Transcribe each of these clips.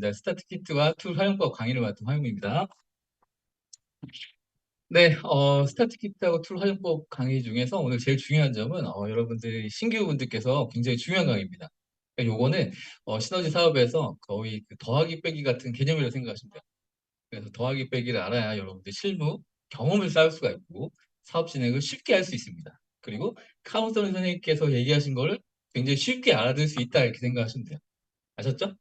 네, 스타트 키트와 툴 활용법 강의를 맡은 화용입니다. 네, 스타트 키트하고 툴 활용법 강의 중에서 오늘 제일 중요한 점은 여러분들 신규분들께서 굉장히 중요한 강의입니다. 요거는 시너지 사업에서 거의 그 더하기 빼기 같은 개념이라고 생각하시면 돼요. 그래서 더하기 빼기를 알아야 여러분들 실무 경험을 쌓을 수가 있고 사업 진행을 쉽게 할 수 있습니다. 그리고 카운셀러 선생님께서 얘기하신 거를 굉장히 쉽게 알아들 수 있다 이렇게 생각하시면 돼요. 아셨죠?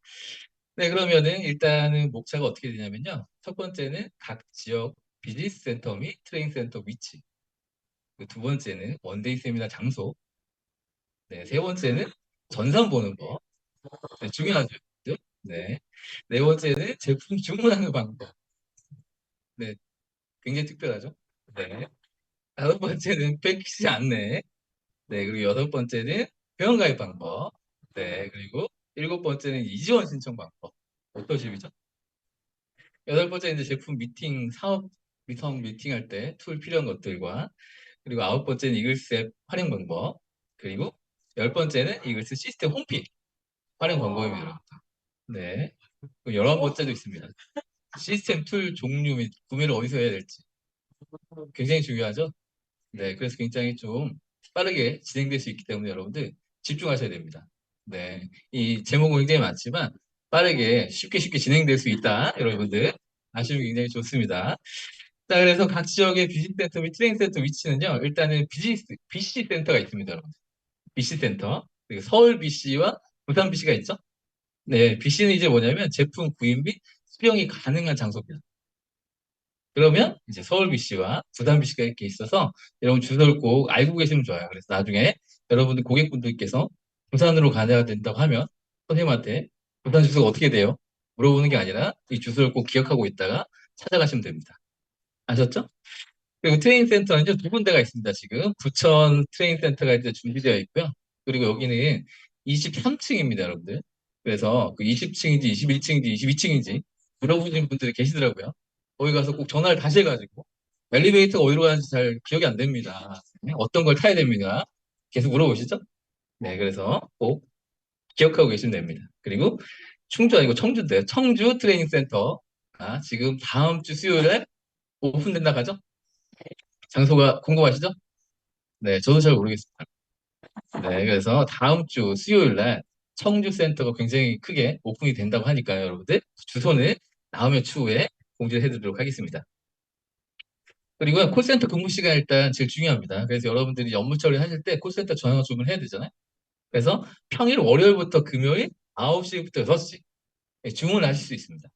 네, 그러면은 일단은 목차가 어떻게 되냐면요. 첫 번째는 각 지역 비즈니스 센터 및 트레이닝 센터 위치. 그두 번째는 원데이 세미나 장소. 네, 세 번째는 전산 보는 거. 네, 중요하죠. 그죠? 네. 네 번째는 제품 주문하는 방법. 네, 굉장히 특별하죠. 네. 다섯 번째는 패키지 안내. 네, 그리고 여섯 번째는 회원 가입 방법. 네, 그리고 일곱 번째는 이지원 신청 방법. 어떠십니까? 여덟 번째 이제 제품 미팅, 사업 미성 미팅할 때 툴 필요한 것들과 그리고 아홉 번째는 이글스 앱 활용 방법 그리고 열 번째는 이글스 시스템 홈페이지 활용 방법입니다. 여러분. 네. 그리고 열한 번째도 있습니다. 시스템 툴 종류 및 구매를 어디서 해야 될지 굉장히 중요하죠. 네. 그래서 굉장히 좀 빠르게 진행될 수 있기 때문에 여러분들 집중하셔야 됩니다. 네. 이 제목은 굉장히 많지만 빠르게 쉽게 진행될 수 있다. 여러분들 아시면 굉장히 좋습니다. 자, 그래서 각 지역의 비즈니스 센터 및 트레이닝 센터 위치는요, 일단은 BC 센터가 있습니다, 여러분. BC 센터. 그리고 서울 BC와 부산 BC가 있죠? 네, BC는 이제 뭐냐면 제품 구입 및 수령이 가능한 장소입니다. 그러면 이제 서울 BC와 부산 BC가 이렇게 있어서 여러분 주소를 꼭 알고 계시면 좋아요. 그래서 나중에 여러분들 고객분들께서 부산으로 가야 된다고 하면 선생님한테 부산 주소가 어떻게 돼요? 물어보는 게 아니라 이 주소를 꼭 기억하고 있다가 찾아가시면 됩니다. 아셨죠? 그리고 트레이닝 센터는 이제 두 군데가 있습니다. 지금 부천 트레이닝 센터가 이제 준비되어 있고요. 그리고 여기는 23층입니다, 여러분들. 그래서 그 20층인지 21층인지 22층인지 물어보시는 분들이 계시더라고요. 거기 가서 꼭 전화를 다시 해가지고 엘리베이터가 어디로 가는지 잘 기억이 안 됩니다. 네, 어떤 걸 타야 됩니다. 계속 물어보시죠? 네, 그래서 꼭 기억하고 계시면 됩니다. 그리고 충주 아니고 청주인데요. 청주 트레이닝 센터. 아, 지금 다음 주 수요일에 오픈된다 가죠? 장소가 궁금하시죠? 네, 저도 잘 모르겠습니다. 네, 그래서 다음 주 수요일 날 청주 센터가 굉장히 크게 오픈이 된다고 하니까요, 여러분들. 주소는 다음에 추후에 공지를 해드리도록 하겠습니다. 그리고 콜센터 근무 시간 일단 제일 중요합니다. 그래서 여러분들이 업무 처리하실 때 콜센터 전화 주문을 해야 되잖아요. 그래서 평일 월요일부터 금요일 9시부터 6시 주문을 하실 수 있습니다.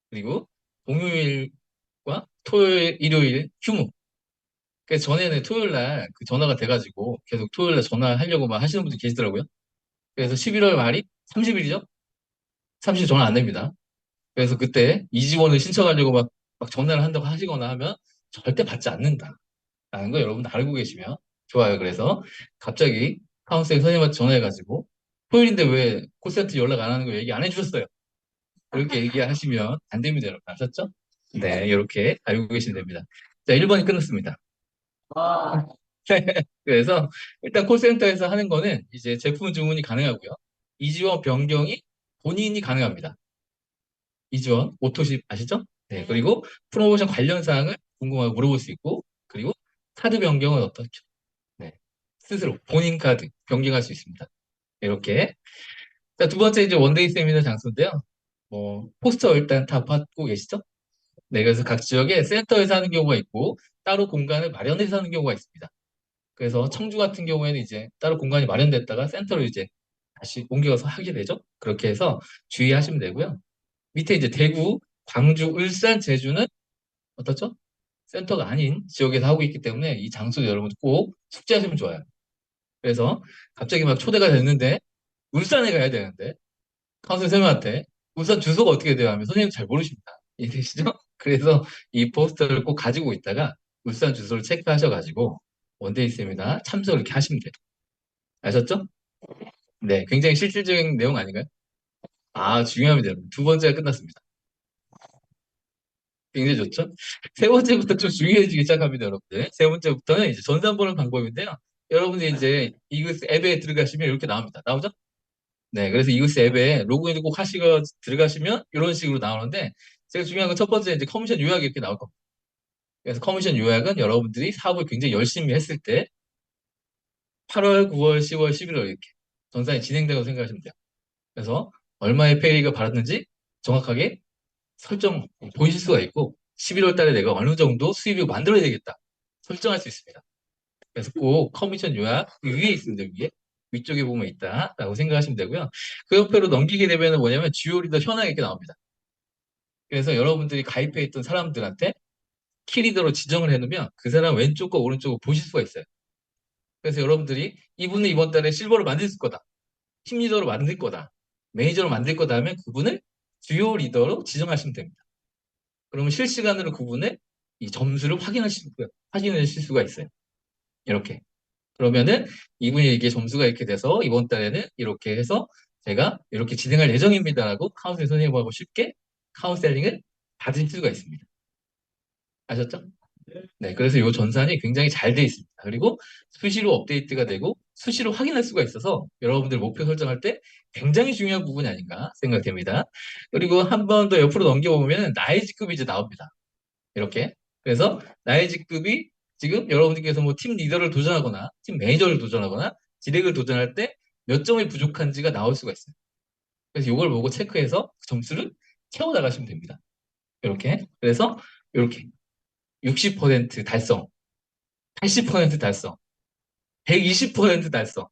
그리고 공휴일과 토요일, 일요일 휴무. 그래서 전에는 토요일 날 그 전화가 돼가지고 계속 토요일 날 전화하려고 막 하시는 분들이 계시더라고요. 그래서 11월 말이 30일이죠? 30일 전화 안 됩니다. 그래서 그때 이지원을 신청하려고 막 전화를 한다고 하시거나 하면 절대 받지 않는다. 라는 거 여러분 알고 계시면 좋아요. 그래서 갑자기 카운셀링 선생님한테 전화해가지고 토요일인데 왜 콜센터 연락 안 하는 거 얘기 안 해주셨어요? 그렇게 얘기하시면 안 됩니다. 여러분 아셨죠? 네, 이렇게 알고 계시면 됩니다. 자, 1번이 끝났습니다. 그래서 일단 콜센터에서 하는 거는 이제 제품 주문이 가능하고요. 이지원 변경이 본인이 가능합니다. 이지원, 오토십 아시죠? 네, 그리고 프로모션 관련 사항을 궁금하고 물어볼 수 있고, 그리고 카드 변경은 어떻죠? 네, 스스로 본인 카드 변경할 수 있습니다. 이렇게. 자, 두 번째 이제 원데이 세미나 장소인데요. 뭐 포스터 일단 다 받고 계시죠? 네, 그래서 각 지역에 센터에서 하는 경우가 있고 따로 공간을 마련해서 하는 경우가 있습니다. 그래서 청주 같은 경우에는 이제 따로 공간이 마련됐다가 센터로 이제 다시 옮겨서 하게 되죠. 그렇게 해서 주의하시면 되고요. 밑에 이제 대구, 광주, 울산, 제주는 어떻죠? 센터가 아닌 지역에서 하고 있기 때문에 이 장소 여러분 꼭 숙지하시면 좋아요. 그래서 갑자기 막 초대가 됐는데 울산에 가야 되는데 카운슬 선생님한테 울산 주소가 어떻게 돼요? 하면 선생님 잘 모르십니다. 이해되시죠? 그래서 이 포스터를 꼭 가지고 있다가 울산 주소를 체크하셔가지고 원데이 세미나 참석을 이렇게 하시면 돼요. 아셨죠? 네, 굉장히 실질적인 내용 아닌가요? 아, 중요합니다, 여러분. 두 번째가 끝났습니다. 굉장히 좋죠? 세 번째부터 좀 중요해지기 시작합니다, 여러분들. 세 번째부터는 이제 전산 보는 방법인데요. 여러분들 이제 이글 앱에 들어가시면 이렇게 나옵니다. 나오죠? 네, 그래서 이글스 앱에 로그인을 꼭 하시고 들어가시면 이런 식으로 나오는데 제가 중요한 건 첫 번째 이제 커미션 요약이 이렇게 나올 겁니다. 그래서 커미션 요약은 여러분들이 사업을 굉장히 열심히 했을 때 8월, 9월, 10월, 11월 이렇게 전산이 진행된다고 생각하시면 돼요. 그래서 얼마의 페이가 받았는지 정확하게 설정 보이실 수가 있고 11월 달에 내가 어느 정도 수입을 만들어야 되겠다 설정할 수 있습니다. 그래서 꼭 커미션 요약 그 위에 있습니다. 위에 위쪽에 보면 있다라고 생각하시면 되고요. 그 옆으로 넘기게 되면 뭐냐면 주요 리더 현황이 이렇게 나옵니다. 그래서 여러분들이 가입해 있던 사람들한테 키리더로 지정을 해놓으면 그 사람 왼쪽과 오른쪽을 보실 수가 있어요. 그래서 여러분들이 이분은 이번 달에 실버로 만들 거다. 팀 리더로 만들 거다. 매니저로 만들 거다 하면 그분을 주요 리더로 지정하시면 됩니다. 그러면 실시간으로 그분의 이 점수를 확인하실 수가 있어요. 이렇게. 그러면은 이분이 이게 점수가 이렇게 돼서 이번 달에는 이렇게 해서 제가 이렇게 진행할 예정입니다라고 카운셀링 선생님하고 쉽게 카운셀링을 받을 수가 있습니다. 아셨죠? 네, 그래서 이 전산이 굉장히 잘 돼 있습니다. 그리고 수시로 업데이트가 되고 수시로 확인할 수가 있어서 여러분들 목표 설정할 때 굉장히 중요한 부분이 아닌가 생각됩니다. 그리고 한 번 더 옆으로 넘겨보면 나의 직급이 이제 나옵니다. 이렇게. 그래서 나의 직급이 지금 여러분들께서 뭐 팀 리더를 도전하거나 팀 매니저를 도전하거나 디렉을 도전할 때 몇 점이 부족한지가 나올 수가 있어요. 그래서 이걸 보고 체크해서 점수를 채워 나가시면 됩니다. 이렇게. 그래서 이렇게 60% 달성, 80% 달성, 120% 달성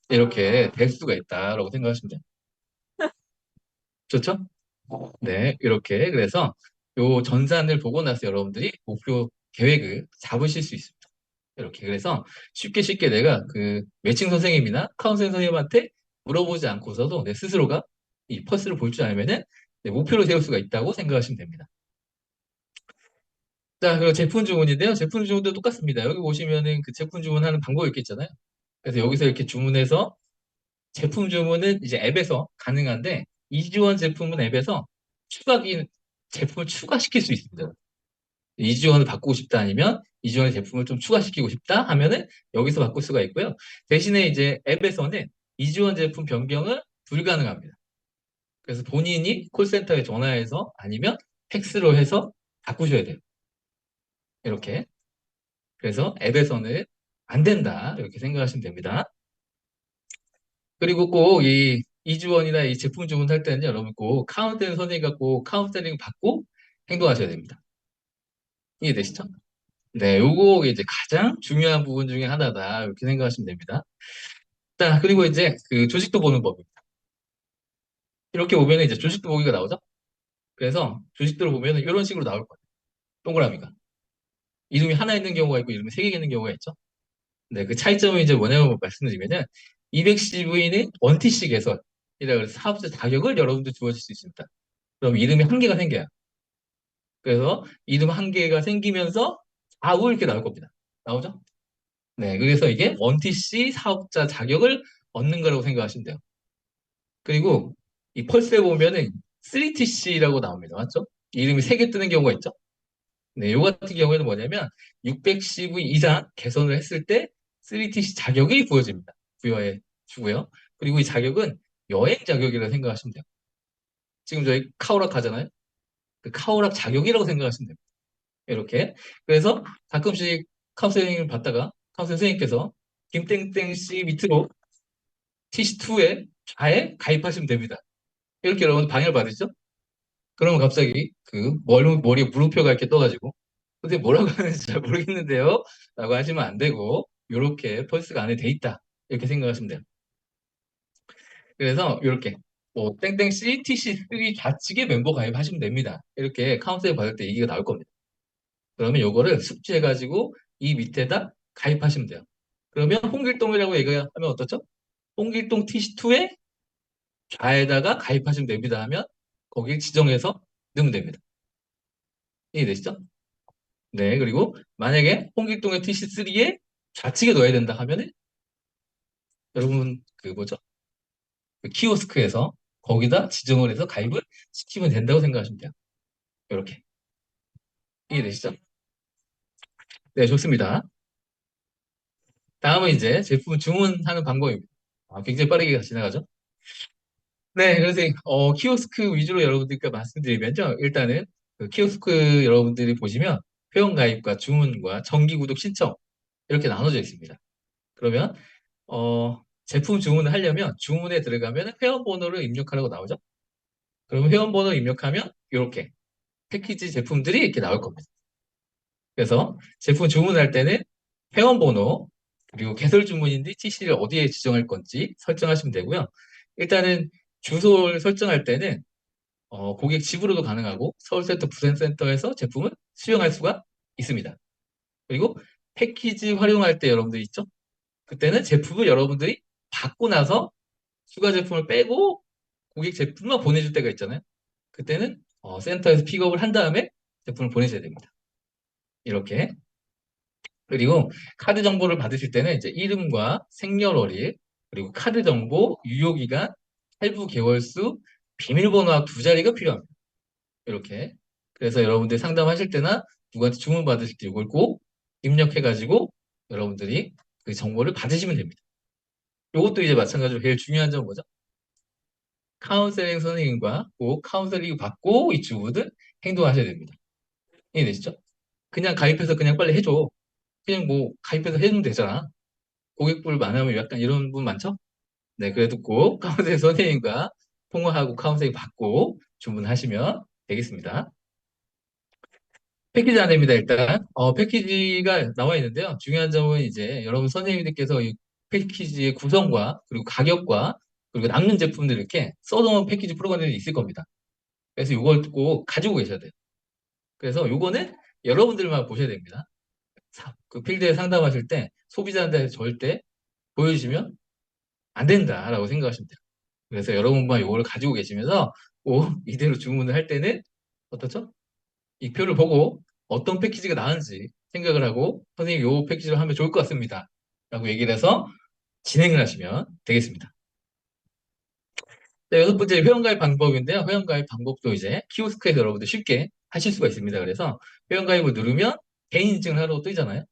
이렇게 될 수가 있다라고 생각하시면 돼요. 좋죠? 네, 이렇게 그래서 요 전산을 보고 나서 여러분들이 목표 계획을 잡으실 수 있습니다. 이렇게 그래서 쉽게 쉽게 내가 그 매칭 선생님이나 카운셀 선생님한테 물어보지 않고서도 내 스스로가 이 펄스를 볼 줄 알면은 내 목표를 세울 수가 있다고 생각하시면 됩니다. 자, 그리고 제품 주문인데요. 제품 주문도 똑같습니다. 여기 보시면은 그 제품 주문하는 방법이 이렇게 있잖아요. 그래서 여기서 이렇게 주문해서 제품 주문은 이제 앱에서 가능한데 이지원 제품은 앱에서 추가기 제품을 추가시킬 수 있습니다. 이지원을 바꾸고 싶다 아니면 이지원의 제품을 좀 추가시키고 싶다 하면은 여기서 바꿀 수가 있고요. 대신에 이제 앱에서는 이지원 제품 변경은 불가능합니다. 그래서 본인이 콜센터에 전화해서 아니면 팩스로 해서 바꾸셔야 돼요. 이렇게. 그래서 앱에서는 안 된다. 이렇게 생각하시면 됩니다. 그리고 꼭 이 이주원이나 이 제품 주문할 때는 여러분 꼭 카운셀링 선생님 꼭 카운셀링 받고 행동하셔야 됩니다. 이해되시죠? 네, 요거 이제 가장 중요한 부분 중에 하나다. 이렇게 생각하시면 됩니다. 자, 그리고 이제 그 조직도 보는 법입니다. 이렇게 보면 이제 조직도 보기가 나오죠? 그래서 조직도를 보면 이런 식으로 나올 거예요. 동그라미가. 이름이 하나 있는 경우가 있고 이름이 세 개 있는 경우가 있죠? 네, 그 차이점이 이제 뭐냐고 말씀드리면은 210V는 원티시 개설이라 그래서 사업자 자격을 여러분들 주어질 수 있습니다. 그럼 이름이 한 개가 생겨요. 그래서 이름 한 개가 생기면서 좌우 이렇게 나올 겁니다. 나오죠? 네, 그래서 이게 원티시 사업자 자격을 얻는 거라고 생각하시면 돼요. 그리고 이 펄스에 보면은 3TC라고 나옵니다. 맞죠? 이름이 세 개 뜨는 경우가 있죠? 네, 요 같은 경우에는 뭐냐면 610V 이상 개선을 했을 때 3TC 자격이 부여집니다. 부여해 주고요. 그리고 이 자격은 여행 자격이라고 생각하시면 돼요. 지금 저희 카오락 가잖아요. 그 카오락 자격이라고 생각하시면 돼요. 이렇게. 그래서 가끔씩 카운셀링을 받다가 카운셀 선생님께서 김땡땡 씨 밑으로 TC2에 좌에 가입하시면 됩니다. 이렇게 여러분 방해를 받으시죠? 그러면 갑자기 그 머리에 물음표가 이렇게 떠가지고 선생님 뭐라고 하는지 잘 모르겠는데요? 라고 하시면 안 되고 이렇게 펄스가 안에 돼 있다. 이렇게 생각하시면 돼요. 그래서 이렇게 뭐 땡땡C, TC3 좌측에 멤버 가입하시면 됩니다. 이렇게 카운셀 받을 때 얘기가 나올 겁니다. 그러면 요거를 숙지해가지고 이 밑에다 가입하시면 돼요. 그러면 홍길동이라고 얘기하면 어떻죠? 홍길동 TC2에 좌에다가 가입하시면 됩니다 하면 거기 지정해서 넣으면 됩니다. 이해되시죠? 네, 그리고 만약에 홍길동의 TC3에 좌측에 넣어야 된다 하면은 여러분 그 뭐죠? 그 키오스크에서 거기다 지정을 해서 가입을 시키면 된다고 생각하시면 돼요. 이렇게. 이해되시죠? 네, 좋습니다. 다음은 이제 제품 주문하는 방법입니다. 굉장히 빠르게 지나가죠? 네, 그래서 키오스크 위주로 여러분들께 말씀드리면요. 일단은 그 키오스크 여러분들이 보시면 회원가입과 주문과 정기구독 신청 이렇게 나눠져 있습니다. 그러면 제품 주문을 하려면 주문에 들어가면 회원 번호를 입력하라고 나오죠. 그러면 회원 번호 입력하면 이렇게 패키지 제품들이 이렇게 나올 겁니다. 그래서 제품 주문할 때는 회원 번호 그리고 개설 주문인데 TC를 어디에 지정할 건지 설정하시면 되고요. 일단은 주소를 설정할 때는 고객 집으로도 가능하고 서울센터, 부산센터에서 제품을 수령할 수가 있습니다. 그리고 패키지 활용할 때 여러분들 있죠? 그때는 제품을 여러분들이 받고 나서 추가 제품을 빼고 고객 제품만 보내줄 때가 있잖아요. 그때는 센터에서 픽업을 한 다음에 제품을 보내셔야 됩니다. 이렇게. 그리고 카드 정보를 받으실 때는 이제 이름과 생년월일, 그리고 카드 정보, 유효기간, 할부 개월수, 비밀번호와 두 자리가 필요합니다. 이렇게. 그래서 여러분들 상담하실 때나 누구한테 주문 받으실 때 이걸 꼭 입력해가지고 여러분들이 그 정보를 받으시면 됩니다. 이것도 이제 마찬가지로 제일 중요한 점은 뭐죠? 카운셀링 선생님과 꼭 카운셀링 받고 이 주부들 행동하셔야 됩니다. 이해되시죠? 그냥 가입해서 그냥 빨리 해줘. 그냥 뭐 가입해서 해주면 되잖아. 고객불 많으면 약간 이런 분 많죠? 네, 그래도 꼭 카운셀링 선생님과 통화하고 카운셀링 받고 주문하시면 되겠습니다. 패키지 안내입니다, 일단. 패키지가 나와 있는데요. 중요한 점은 이제 여러분 선생님들께서 이 패키지의 구성과 그리고 가격과 그리고 남는 제품들 이렇게 써놓은 패키지 프로그램이 있을 겁니다. 그래서 이걸 꼭 가지고 계셔야 돼요. 그래서 요거는 여러분들만 보셔야 됩니다. 그 필드에 상담하실 때 소비자한테 절대 보여주시면 안 된다라고 생각하시면 돼요. 그래서 여러분만 요거를 가지고 계시면서 꼭 이대로 주문을 할 때는 어떻죠? 이 표를 보고 어떤 패키지가 나은지 생각을 하고 선생님 요 패키지로 하면 좋을 것 같습니다. 라고 얘기를 해서 진행을 하시면 되겠습니다. 네, 여섯 번째 회원가입 방법인데요. 회원가입 방법도 이제 키오스크에서 여러분들 쉽게 하실 수가 있습니다. 그래서 회원가입을 누르면 개인 인증을 하러 뜨잖아요.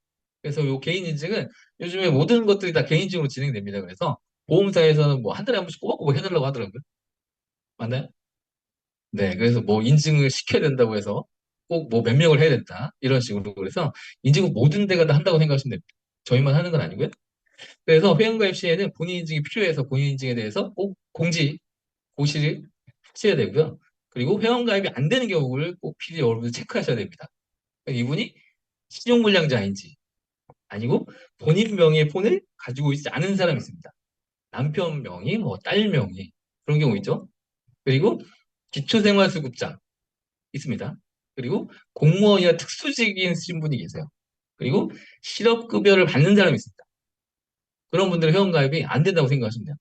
그래서 요 개인 인증은 요즘에 모든 것들이 다 개인 인증으로 진행됩니다. 그래서 보험사에서는 뭐 한 달에 한 번씩 꼬박꼬박 해달라고 하더라고요. 맞나요? 네, 그래서 뭐 인증을 시켜야 된다고 해서 꼭 뭐 몇 명을 해야 된다. 이런 식으로. 그래서 인증은 모든 데가 다 한다고 생각하시면 됩니다. 저희만 하는 건 아니고요. 그래서 회원가입 시에는 본인 인증이 필요해서 본인 인증에 대해서 꼭 고시를 하셔야 되고요. 그리고 회원가입이 안 되는 경우를 꼭 필히 여러분들 체크하셔야 됩니다. 이분이 신용불량자인지 아니고 본인 명의의 폰을 가지고 있지 않은 사람이 있습니다. 남편 명의, 뭐 딸 명의 그런 경우 있죠. 그리고 기초생활수급자 있습니다. 그리고 공무원이나 특수직인 쓰신 분이 계세요. 그리고 실업급여를 받는 사람이 있습니다. 그런 분들은 회원가입이 안 된다고 생각하시면 돼요.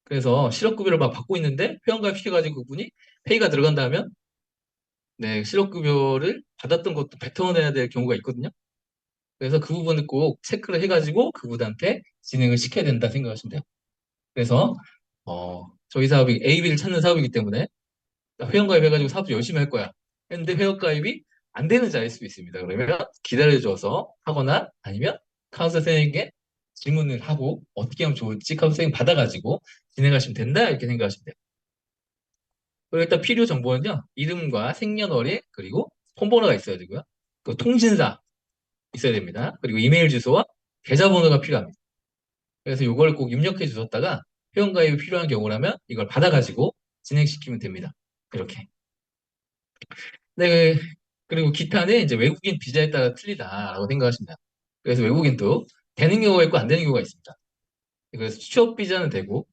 그래서 실업급여를 막 받고 있는데 회원가입 시켜가지고 그분이 페이가 들어간다면 네, 실업급여를 받았던 것도 뱉어내야 될 경우가 있거든요. 그래서 그 부분을 꼭 체크를 해가지고 그분한테 진행을 시켜야 된다 생각하시면 돼요. 그래서 저희 사업이 AB를 찾는 사업이기 때문에 회원가입 해가지고 사업 열심히 할 거야. 했는데 회원가입이 안 되는 자일 수도 있습니다. 그러면 기다려줘서 하거나 아니면 카운셀 선생님께 질문을 하고 어떻게 하면 좋을지 카운셀 선생님 받아가지고 진행하시면 된다 이렇게 생각하시면 돼요. 그리고 일단 필요 정보는요. 이름과 생년월일 그리고 폰번호가 있어야 되고요. 그 통신사 있어야 됩니다. 그리고 이메일 주소와 계좌번호가 필요합니다. 그래서 이걸 꼭 입력해 주셨다가 회원가입이 필요한 경우라면 이걸 받아가지고 진행시키면 됩니다. 이렇게. 네, 그리고 기타는 이제 외국인 비자에 따라 틀리다라고 생각하십니다. 그래서 외국인도 되는 경우가 있고 안 되는 경우가 있습니다. 그래서 취업 비자는 되고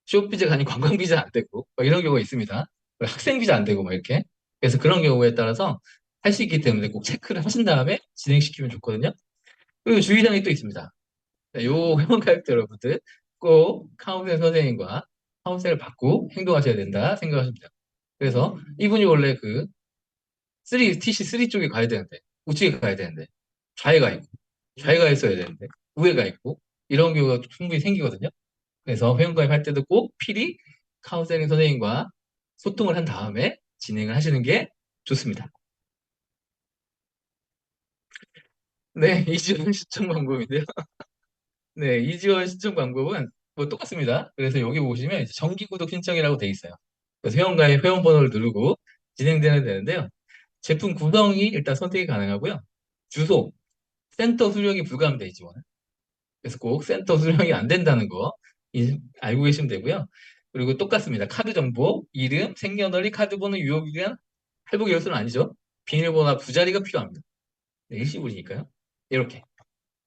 취업 비자가 아닌 관광 비자 안 되고 막 이런 경우가 있습니다. 학생 비자 안 되고 막 이렇게. 그래서 그런 경우에 따라서 할 수 있기 때문에 꼭 체크를 하신 다음에 진행시키면 좋거든요. 그리고 주의사항이 또 있습니다. 네, 요 회원 가입 자 여러분들 꼭 카운셀 선생님과 카운셀을 받고 행동하셔야 된다 생각하십니다. 그래서 이분이 원래 그 TC3 쪽에 가야 되는데 우측에 가야 되는데 좌회가 있고 좌회가 있어야 되는데 우회가 있고 이런 경우가 충분히 생기거든요. 그래서 회원가입 할 때도 꼭 필히 카운셀링 선생님과 소통을 한 다음에 진행을 하시는 게 좋습니다. 네, 이지원 신청 방법인데요. 네, 이지원 신청 방법은 뭐 똑같습니다. 그래서 여기 보시면 이제 정기 구독 신청이라고 돼 있어요. 그래서 회원가입 회원 번호를 누르고 진행되는 되는데요. 제품 구성이 일단 선택이 가능하고요. 주소, 센터 수령이 불가합니다, 이 지원은. 그래서 꼭 센터 수령이 안 된다는 거 알고 계시면 되고요. 그리고 똑같습니다. 카드 정보, 이름, 생년월일, 카드 번호, 유효기간, 회복 열쇠는 아니죠. 비밀번호나 부자리가 필요합니다. 네, 일시불이니까요. 이렇게.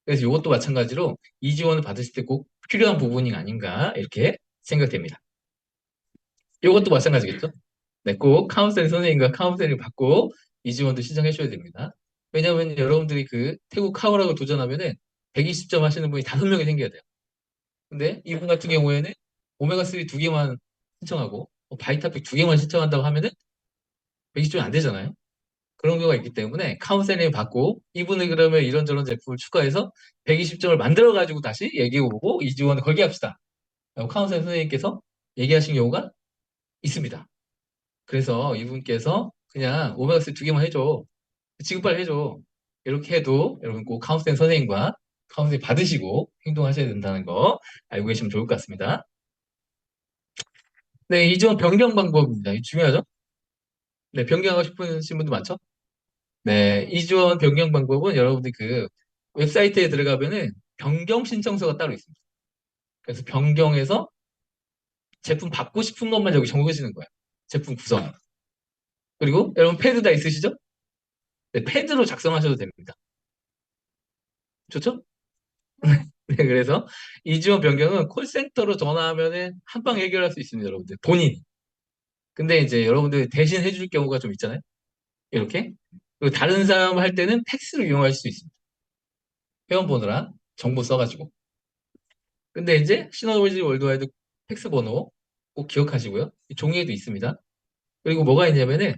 그래서 이것도 마찬가지로 이 지원을 받으실 때 꼭 필요한 부분이 아닌가 이렇게 생각됩니다. 이것도 마찬가지겠죠? 네, 꼭 카운셀링 선생님과 카운셀링 받고 이 지원도 신청해 주셔야 됩니다. 왜냐하면 여러분들이 그 태국 카오락을 도전하면은 120점 하시는 분이 5명이 생겨야 돼요. 근데 이분 같은 경우에는 오메가3 2개만 신청하고 바이타픽 2개만 신청한다고 하면은 120점이 안 되잖아요. 그런 경우가 있기 때문에 카운셀링 받고 이분을 그러면 이런저런 제품을 추가해서 120점을 만들어가지고 다시 얘기해보고 이 지원을 걸게 합시다. 라고 카운셀링 선생님께서 얘기하신 경우가 있습니다. 그래서 이분께서 그냥 오메가3 2개만 해줘. 지금 빨리 해줘. 이렇게 해도 여러분 꼭 카운셀링 선생님과 카운셀링 받으시고 행동하셔야 된다는 거 알고 계시면 좋을 것 같습니다. 네, 이 지원 변경 방법입니다. 이거 중요하죠? 네, 변경하고 싶으신 분도 많죠? 네, 이 지원 변경 방법은 여러분들 그 웹사이트에 들어가면은 변경 신청서가 따로 있습니다. 그래서 변경해서 제품 받고 싶은 것만 여기 적으시는 거예요. 제품 구성. 그리고 여러분 패드 다 있으시죠? 네, 패드로 작성하셔도 됩니다. 좋죠? 네, 그래서 이 지원 변경은 콜센터로 전화하면은 한 방 해결할 수 있습니다, 여러분들. 본인이. 근데 이제 여러분들 대신 해줄 경우가 좀 있잖아요. 이렇게. 그리고 다른 사람 할 때는 팩스를 이용하실 수 있습니다. 회원번호랑 정보 써가지고. 근데 이제 시너지 월드와이드 팩스 번호 꼭 기억하시고요. 이 종이에도 있습니다. 그리고 뭐가 있냐면은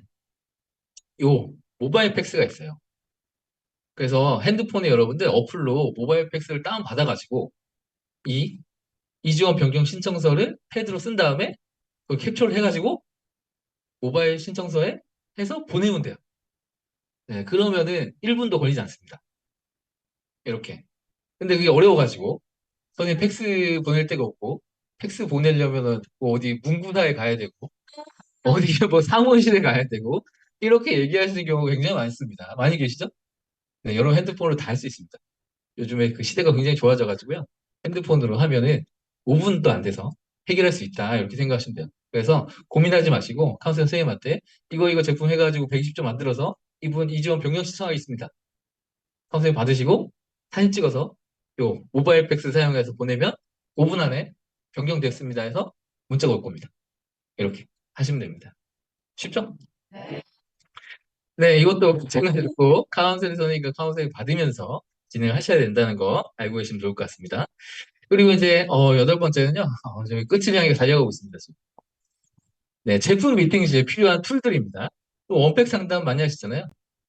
요 모바일 팩스가 있어요. 그래서 핸드폰에 여러분들 어플로 모바일 팩스를 다운받아가지고 이 이지원 변경 신청서를 패드로 쓴 다음에 그걸 캡처를 해가지고 모바일 신청서에 해서 보내면 돼요. 네, 그러면은 1분도 걸리지 않습니다. 이렇게. 근데 그게 어려워가지고 선생님 팩스 보낼 데가 없고 팩스 보내려면은 뭐 어디 문구사에 가야 되고 어디 뭐 사무실에 가야 되고 이렇게 얘기하시는 경우가 굉장히 많습니다. 많이 계시죠? 네, 여러 핸드폰으로 다 할 수 있습니다. 요즘에 그 시대가 굉장히 좋아져가지고요. 핸드폰으로 하면은 5분도 안 돼서 해결할 수 있다 이렇게 생각하시면 돼요. 그래서 고민하지 마시고 카운셀 선생님한테 이거 제품 해가지고 120점 만들어서 이분 이지원 변경 신청하겠습니다. 카운셀 받으시고 사진 찍어서 요 모바일 팩스 사용해서 보내면 5분 안에 변경됐습니다 해서 문자가 올 겁니다. 이렇게 하시면 됩니다. 쉽죠? 네, 이것도 제가 듣고 카운셀링 선생님과 카운셀링 받으면서 진행하셔야 된다는 거 알고 계시면 좋을 것 같습니다. 그리고 이제 8번째는요. 저희 끝을 향해 달려가고 있습니다. 지금. 네, 제품 미팅 시에 필요한 툴들입니다. 또 원팩 상담 많이 하시잖아요.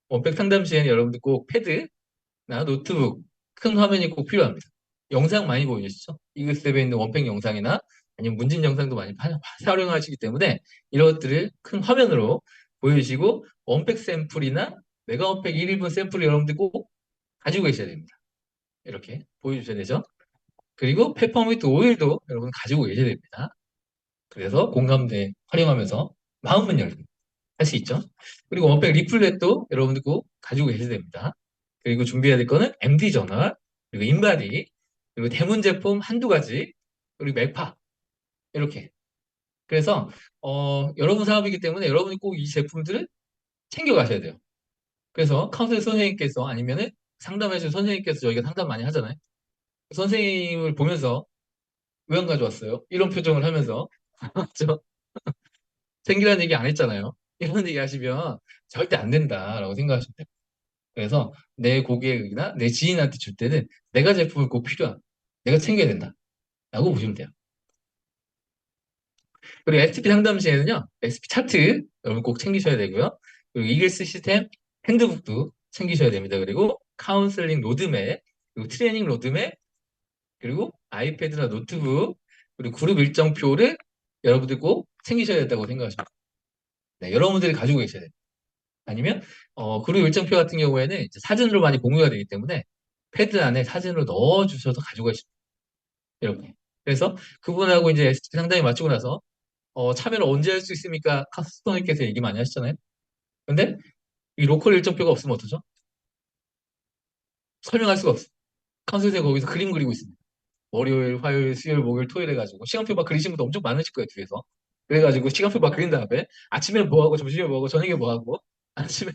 원팩 상담 시에는 여러분들 꼭 패드나 노트북, 큰 화면이 꼭 필요합니다. 영상 많이 보여주시죠? 이글스텝에 있는 원팩 영상이나 아니면 문진 영상도 많이 활용하시기 때문에 이런 것들을 큰 화면으로 보여주시고 원팩 샘플이나 메가 원팩 1인분 샘플을 여러분들 꼭 가지고 계셔야 됩니다. 이렇게 보여주셔야 되죠. 그리고 페퍼민트 오일도 여러분 가지고 계셔야 됩니다. 그래서 공감대 활용하면서 마음은 열고 할 수 있죠. 그리고 원백 리플렛도 여러분들 꼭 가지고 계셔야 됩니다. 그리고 준비해야 될 거는 MD 저널, 그리고 인바디, 그리고 대문 제품 한두 가지, 그리고 맥파 이렇게. 그래서 여러분 사업이기 때문에 여러분이 꼭 이 제품들을 챙겨 가셔야 돼요. 그래서 카운셀 선생님께서 아니면은 상담해 준 선생님께서 저희가 상담 많이 하잖아요. 선생님을 보면서 왜 안 가져왔어요? 이런 표정을 하면서 저 챙기라는 얘기 안 했잖아요. 이런 얘기 하시면 절대 안 된다라고 생각하시면 돼요. 그래서 내 고객이나 내 지인한테 줄 때는 내가 제품을 꼭 필요한, 내가 챙겨야 된다라고 보시면 돼요. 그리고 SP 상담 시에는요, SP 차트 여러분 꼭 챙기셔야 되고요. 그리고 이글스 시스템 핸드북도 챙기셔야 됩니다. 그리고 카운슬링 로드맵, 그리고 트레이닝 로드맵, 그리고 아이패드나 노트북, 그리고 그룹 일정표를 여러분들 꼭 챙기셔야 된다고 생각하십니다. 네, 여러분들이 가지고 계셔야 돼요. 아니면 그룹 일정표 같은 경우에는 이제 사진으로 많이 공유가 되기 때문에 패드 안에 사진으로 넣어주셔서 가지고 가십니다. 이렇게. 그래서 그분하고 이제 상담이 마치고 나서 참여를 언제 할 수 있습니까? 카스터님께서 얘기 많이 하시잖아요. 근데 이 로컬 일정표가 없으면 어떠죠? 설명할 수가 없어. 카운슬생 거기서 그림 그리고 있습니다. 월요일, 화요일, 수요일, 목요일, 토요일 해가지고 시간표 막 그리신 분도 엄청 많으실 거예요, 뒤에서. 그래가지고 시간표 막 그린 다음에 아침에 뭐 하고 점심에 뭐 하고 저녁에 뭐 하고 아침에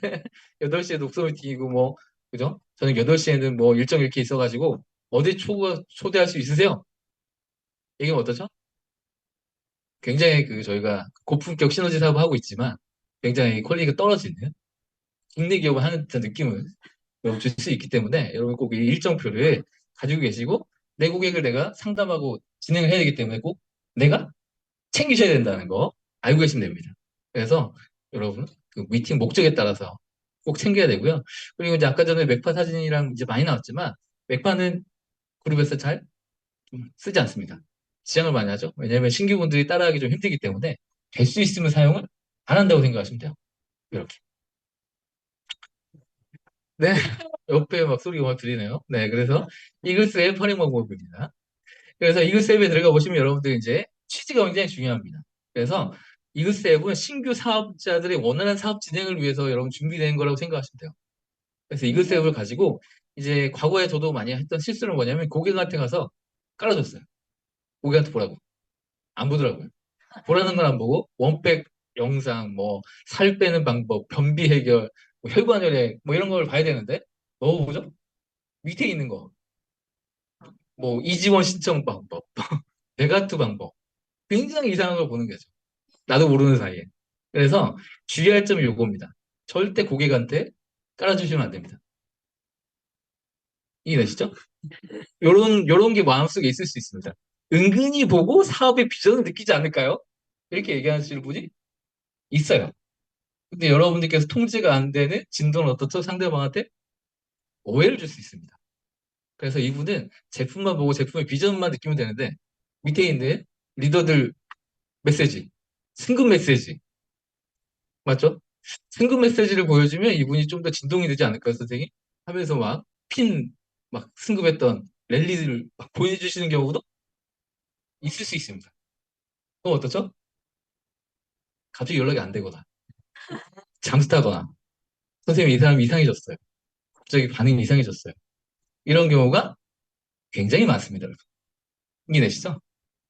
8시에 독서 미팅이고 뭐 그죠? 저녁 8시에는 뭐 일정 이렇게 있어가지고 어디 초대할 수 있으세요? 얘기면 어떠죠? 굉장히 저희가 고품격 시너지 사업을 하고 있지만 굉장히 퀄리티가 떨어지는 국내 기업을 하는 듯한 느낌을 여러분 줄 수 있기 때문에 여러분 꼭 이 일정표를 가지고 계시고 내 고객을 내가 상담하고 진행을 해야 되기 때문에 꼭 내가 챙기셔야 된다는 거 알고 계시면 됩니다. 그래서 여러분 그 미팅 목적에 따라서 꼭 챙겨야 되고요. 그리고 이제 아까 전에 맥파 사진이랑 이제 많이 나왔지만 맥파는 그룹에서 잘 쓰지 않습니다. 지양을 많이 하죠. 왜냐하면 신규분들이 따라하기 좀 힘들기 때문에 될 수 있으면 사용을 안 한다고 생각하시면 돼요. 이렇게. 네. 옆에 막 소리가 막 들리네요. 네. 그래서 이글스의 퍼링 방법입니다. 그래서 이글스 앱에 들어가 보시면 여러분들 이제 취지가 굉장히 중요합니다. 그래서 이글스 앱은 신규 사업자들의 원활한 사업 진행을 위해서 여러분 준비된 거라고 생각하시면 돼요. 그래서 이글스 앱을 가지고 이제 과거에 저도 많이 했던 실수는 뭐냐면 고객한테 가서 깔아줬어요. 고객한테 보라고. 안 보더라고요. 보라는 건 안 보고 원백 영상, 뭐 살 빼는 방법, 변비 해결, 뭐 혈관혈액 뭐 이런 걸 봐야 되는데 뭐 보죠? 밑에 있는 거. 뭐 이지원 신청 방법, 대가투 방법. 굉장히 이상한 걸 보는 거죠. 나도 모르는 사이에. 그래서 주의할 점이 요겁니다. 절대 고객한테 깔아주시면 안 됩니다. 이해되시죠? 요런 게 마음속에 있을 수 있습니다. 은근히 보고 사업의 비전을 느끼지 않을까요? 이렇게 얘기하시는 분이 있어요. 근데 여러분들께서 통제가 안 되는 진도는 어떻죠? 상대방한테 오해를 줄 수 있습니다. 그래서 이분은 제품만 보고 제품의 비전만 느끼면 되는데 밑에 있는 리더들 메시지, 승급 메시지, 맞죠? 승급 메시지를 보여주면 이분이 좀 더 진동이 되지 않을까요, 선생님? 하면서 막 승급했던 랠리를 막 보여주시는 경우도 있을 수 있습니다. 그럼 어떻죠? 갑자기 연락이 안 되거나, 잠수 타거나, 선생님 이 사람 이상해졌어요. 갑자기 반응이 이상해졌어요. 이런 경우가 굉장히 많습니다. 이해되시죠?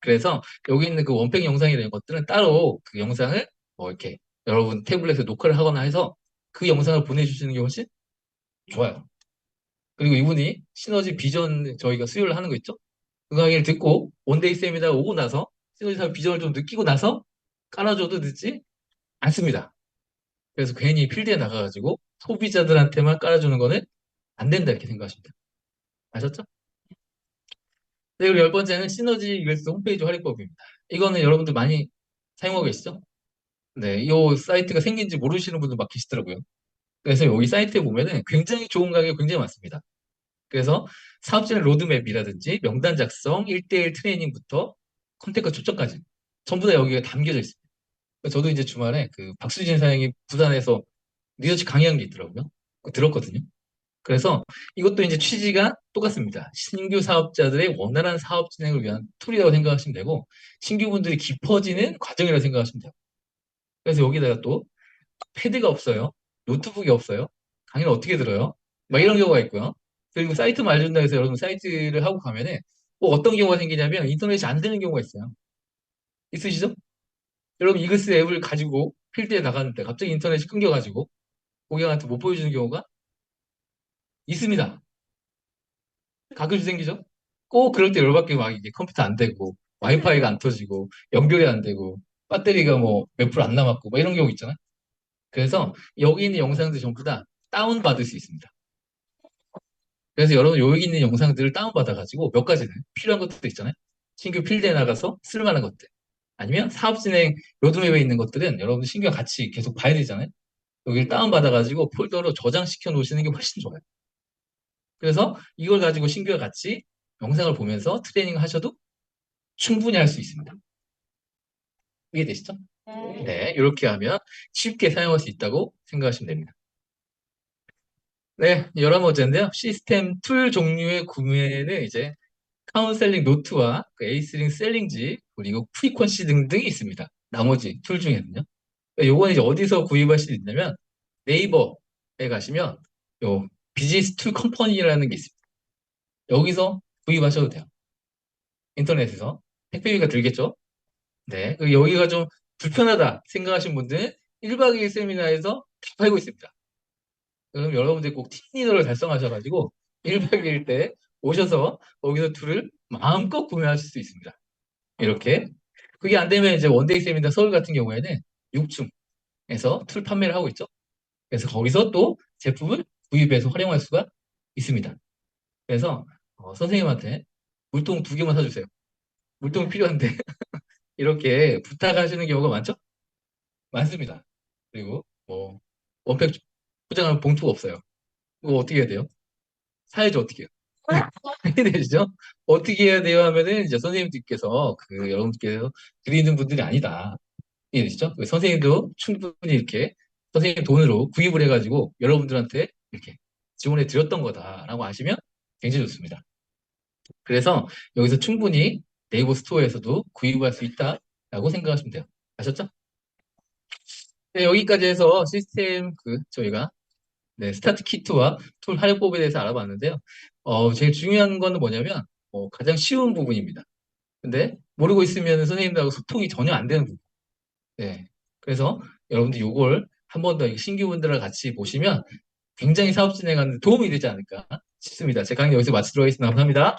그래서 여기 있는 그 원팩 영상이나 이런 것들은 따로 그 영상을 뭐 이렇게 여러분 태블릿에 녹화를 하거나 해서 그 영상을 보내주시는 게 훨씬 좋아요. 그리고 이분이 시너지 비전 저희가 수요를 하는 거 있죠? 그 강의를 듣고 원데이 세미나 오고 나서 시너지 사업 비전을 좀 느끼고 나서 깔아줘도 늦지 않습니다. 그래서 괜히 필드에 나가가지고 소비자들한테만 깔아주는 거는 안 된다 이렇게 생각하시면 돼요. 아셨죠? 네, 그리고 열 번째는 시너지 UX 홈페이지 활용법입니다. 이거는 여러분들 많이 사용하고 계시죠? 네, 이 사이트가 생긴지 모르시는 분들 막 계시더라고요. 그래서 여기 사이트에 보면은 굉장히 좋은 가격이 굉장히 많습니다. 그래서 사업진의 로드맵이라든지 명단 작성, 1대1 트레이닝부터 컨택과 초점까지 전부 다 여기가 담겨져 있습니다. 저도 이제 주말에 그 박수진 사장이 부산에서 리서치 강의한 게 있더라고요. 그거 들었거든요. 그래서 이것도 이제 취지가 똑같습니다. 신규 사업자들의 원활한 사업 진행을 위한 툴이라고 생각하시면 되고 신규분들이 깊어지는 과정이라고 생각하시면 돼요. 그래서 여기다가 또 패드가 없어요. 노트북이 없어요. 강의를 어떻게 들어요? 막 이런 경우가 있고요. 그리고 사이트만 알려준다 해서 여러분 사이트를 하고 가면은 꼭 어떤 경우가 생기냐면 인터넷이 안 되는 경우가 있어요. 있으시죠? 여러분 이글스 앱을 가지고 필드에 나갔는데 갑자기 인터넷이 끊겨가지고 고객한테 못 보여주는 경우가 있습니다. 가끔씩 생기죠? 꼭 그럴 때 열받게 막 이게 컴퓨터 안 되고 와이파이가 안 터지고 연결이 안 되고 배터리가 뭐 몇 프로 안 남았고 뭐 이런 경우 있잖아요. 그래서 여기 있는 영상들 전부 다 다운받을 수 있습니다. 그래서 여러분 여기 있는 영상들을 다운받아가지고 몇 가지는 필요한 것도 있잖아요. 신규 필드에 나가서 쓸만한 것들. 아니면 사업 진행 로드맵에 있는 것들은 여러분 신규와 같이 계속 봐야 되잖아요. 여기를 다운받아가지고 폴더로 저장시켜 놓으시는 게 훨씬 좋아요. 그래서 이걸 가지고 신규와 같이 영상을 보면서 트레이닝을 하셔도 충분히 할 수 있습니다. 이해되시죠? 네, 이렇게 하면 쉽게 사용할 수 있다고 생각하시면 됩니다. 네, 11번째인데요. 시스템 툴 종류의 구매는 이제 카운셀링 노트와 그 에이스링 셀링지 그리고 프리퀀시 등등이 있습니다. 나머지 툴 중에는요. 요거는 이제 어디서 구입할 수 있냐면 네이버에 가시면 요 비즈니스 툴 컴퍼니라는 게 있습니다. 여기서 구입하셔도 돼요. 인터넷에서 택배비가 들겠죠? 네. 여기가 좀 불편하다 생각하시는 분들은 1박 2일 세미나에서 다 팔고 있습니다. 그럼 여러분들이 꼭 팀리더를 달성하셔가지고 1박 2일 때 오셔서 거기서 툴을 마음껏 구매하실 수 있습니다. 이렇게. 그게 안 되면 이제 원데이 세미나 서울 같은 경우에는 6층에서 툴 판매를 하고 있죠. 그래서 거기서 또 제품을 구입해서 활용할 수가 있습니다. 그래서 선생님한테 물통 2개만 사주세요. 물통이 필요한데 이렇게 부탁하시는 경우가 많죠? 많습니다. 그리고 뭐 원팩 포장하면 봉투가 없어요. 이거 어떻게 해야 돼요? 사야지 어떻게 해요? 이해되시죠? 어떻게 해야 돼요 하면은 이제 선생님들께서 여러분께서 드리는 분들이 아니다. 이해되시죠? 선생님도 충분히 이렇게 선생님 돈으로 구입을 해가지고 여러분들한테 이렇게 지원해 드렸던 거다라고 아시면 굉장히 좋습니다. 그래서 여기서 충분히 네이버 스토어에서도 구입할 수 있다라고 생각하시면 돼요. 아셨죠? 네, 여기까지 해서 시스템 저희가 스타트 키트와 툴 활용법에 대해서 알아봤는데요. 제일 중요한 거는 뭐냐면 가장 쉬운 부분입니다. 근데 모르고 있으면 선생님들하고 소통이 전혀 안 되는 부분. 네. 그래서 여러분들 이걸 한 번 더 신규분들과 같이 보시면 굉장히 사업 진행하는 데 도움이 되지 않을까 싶습니다. 제 강의 여기서 마치도록 하겠습니다. 감사합니다.